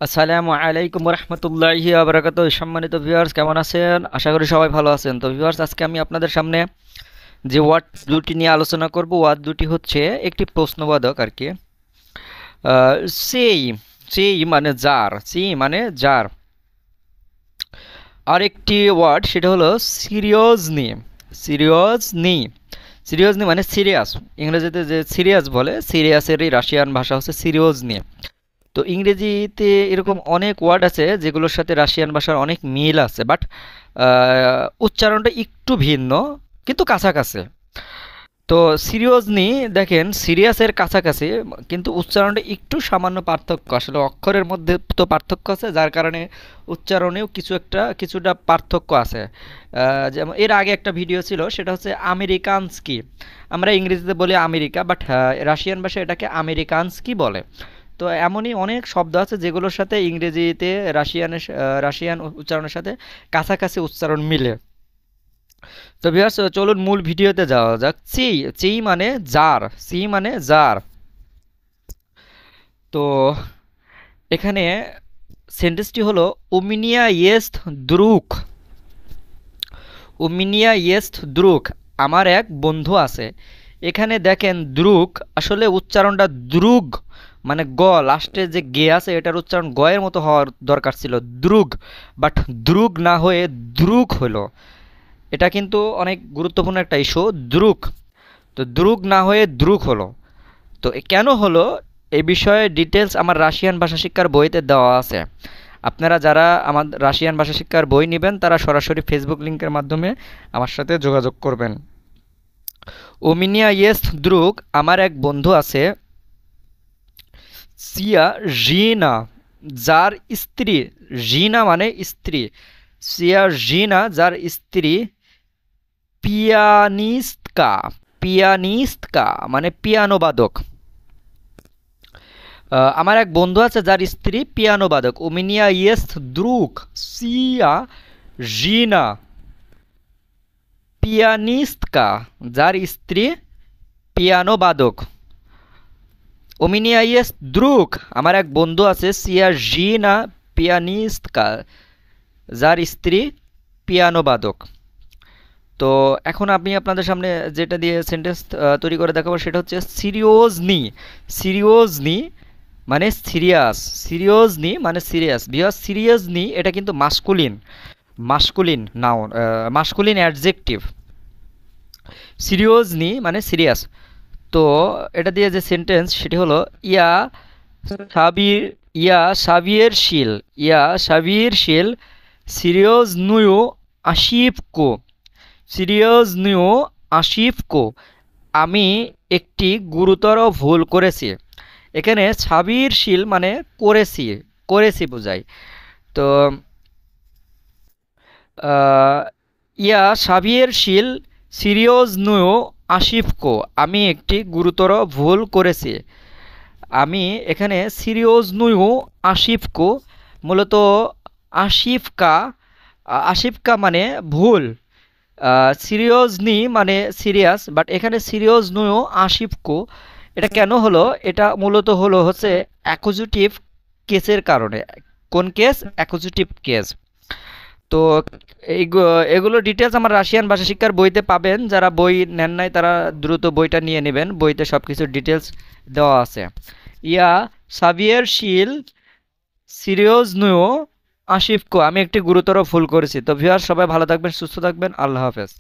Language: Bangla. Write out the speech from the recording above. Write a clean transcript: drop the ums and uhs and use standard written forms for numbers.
আসসালামু আলাইকুম রহমতুল্লাহি আবরাকাত। সম্মানিত ভিউয়ার্স, কেমন আছেন? আশা করি সবাই ভালো আছেন। তো ভিউয়ার্স, আজকে আমি আপনাদের সামনে যে ওয়ার্ড দুটি নিয়ে আলোচনা করব, ওয়ার্ড দুটি হচ্ছে একটি প্রশ্নবোধক আর কি। সেই সেই মানে যার, সেই মানে যার। আরেকটি ওয়ার্ড সেটা হলো সিরিয়াসলি। সিরিয়াসলি সিরিয়াসলি মানে সিরিয়াস। ইংরেজিতে যে সিরিয়াস বলে, সিরিয়াসেরই রাশিয়ান ভাষা হচ্ছে সিরিয়াসলি। তো ইংরেজিতে এরকম অনেক ওয়ার্ড আছে যেগুলোর সাথে রাশিয়ান ভাষার অনেক মিল আছে, বাট উচ্চারণটা একটু ভিন্ন, কিন্তু কাছাকাছি। তো সিরিয়াসলি দেখেন সিরিয়াসের কাছাকাছি, কিন্তু উচ্চারণটা একটু সামান্য পার্থক্য। আসলে অক্ষরের মধ্যে তো পার্থক্য আছে, যার কারণে উচ্চারণেও কিছুটা পার্থক্য আছে। যেমন এর আগে একটা ভিডিও ছিল, সেটা হচ্ছে আমেরিকানস্কি। আমরা ইংরেজিতে বলি আমেরিকা, বাট রাশিয়ান ভাষায় এটাকে আমেরিকানস্কি বলে। তো এমনই অনেক শব্দ আছে যেগুলোর সাথে ইংরেজিতে রাশিয়ান উচ্চারণের সাথে কাছাকাছি উচ্চারণ মিলে। তো ভিউয়ার্স, চলুন মূল ভিডিওতে যাওয়া যাক। চি চি মানে জার, চি মানে জার। তো এখানে সেন্টেন্সটি হলো উমিনিয়া ইয়েস্ট দ্রুক। উমিনিয়া ইয়েস্ট দ্রুক, আমার এক বন্ধু আছে। এখানে দেখেন দ্রুক, আসলে উচ্চারণটা দ্রুগ মানে গ, লাস্টে যে গে আছে এটার উচ্চারণ গ এর মতো হওয়ার দরকার ছিল, দ্রুগ। বাট দ্রুগ না হয়ে দ্রুক হলো। এটা কিন্তু অনেক গুরুত্বপূর্ণ একটা ইস্যু, দ্রুক। তো দ্রুগ না হয়ে দ্রুক হলো। তো কেন হলো এই বিষয়ে ডিটেলস আমার রাশিয়ান ভাষা শিক্ষার বইতে দেওয়া আছে। আপনারা যারা আমার রাশিয়ান ভাষা শিক্ষার বই নেবেন তারা সরাসরি ফেসবুক লিংকের মাধ্যমে আমার সাথে যোগাযোগ করবেন। ওমিনিয়া ইয়েস দ্রুক, আমার এক বন্ধু আছে। সিয়া জিনা, যার স্ত্রী, জিনা মানে স্ত্রী, সিয়া জিনা যার স্ত্রী পিয়ানিস্টকা। পিয়ানিস্টকা মানে পিয়ানো বাদক। আমার এক বন্ধু আছে যার স্ত্রী পিয়ানো বাদক। উমিনিয়া ইয়েস দ্রুক সিয়া জিনা পিয়ানিস্টকা, যার স্ত্রী পিয়ানো বাদক। ওমিনিয়া ইয়েস দ্রুক, আমার এক বন্ধু আছে সিয়া জিনা পিয়ানিস্টকা, যার স্ত্রী পিয়ানো বাদক। তো এখন আমি আপনাদের সামনে যেটা দিয়ে সেন্টেন্স তৈরি করে দেখাবো সেটা হচ্ছে সিরিয়াসলি। সিরিয়াসলি মানে সিরিয়াস, সিরিয়াসলি মানে সিরিয়াস। বিকজ সিরিয়াসলি এটা কিন্তু masculine, masculine noun, masculine adjective. Seriously মানে সিরিয়াস। তো এটা দিয়ে যে সেন্টেন্স সেটি হলো ইয়া সাবির, ইয়া সাবিয়ের শিল, ইয়া সাবির শিল সিরিয়াস নুয়ো আশিফকো। সিরিয়াস নিউ আশিফকো, আমি একটি গুরুতর ভুল করেছি। এখানে ছাবির শিল মানে করেছি, করেছি বোঝায়। তো ইয়া সাবিয়ের শিল সিরিয়াস নিউ আশিফকো, আমি একটি গুরুতর ভুল করেছি। আমি এখানে সিরিয়াস নিউ আশিফকো, মূলত আশিফকা, আশিফকা মানে ভুল, সিরিয়াসলি মানে সিরিয়াস, বাট এখানে সিরিয়াস নয় আশিফকো। এটা কেন হলো? এটা মূলত হলো হচ্ছে অ্যাকুজিটিভ কেসের কারণে। কোন কেস? অ্যাকুজিটিভ কেস। তো এগুলো ডিটেলস আমার রাশিয়ান ভাষা শিক্ষার বইতে পাবেন। যারা বই নেন নাই তারা দ্রুত বইটা নিয়ে নেবেন, বইতে সব কিছু ডিটেলস দেওয়া আছে। ইয়া সাবিয়ের শিল সিরিয়াস নয় আশিফকো, আমি একটি গুরুতর ভুল করেছি। তো ভিউয়ার, সবাই ভালো থাকবেন, সুস্থ থাকবেন, আল্লাহ হাফেজ।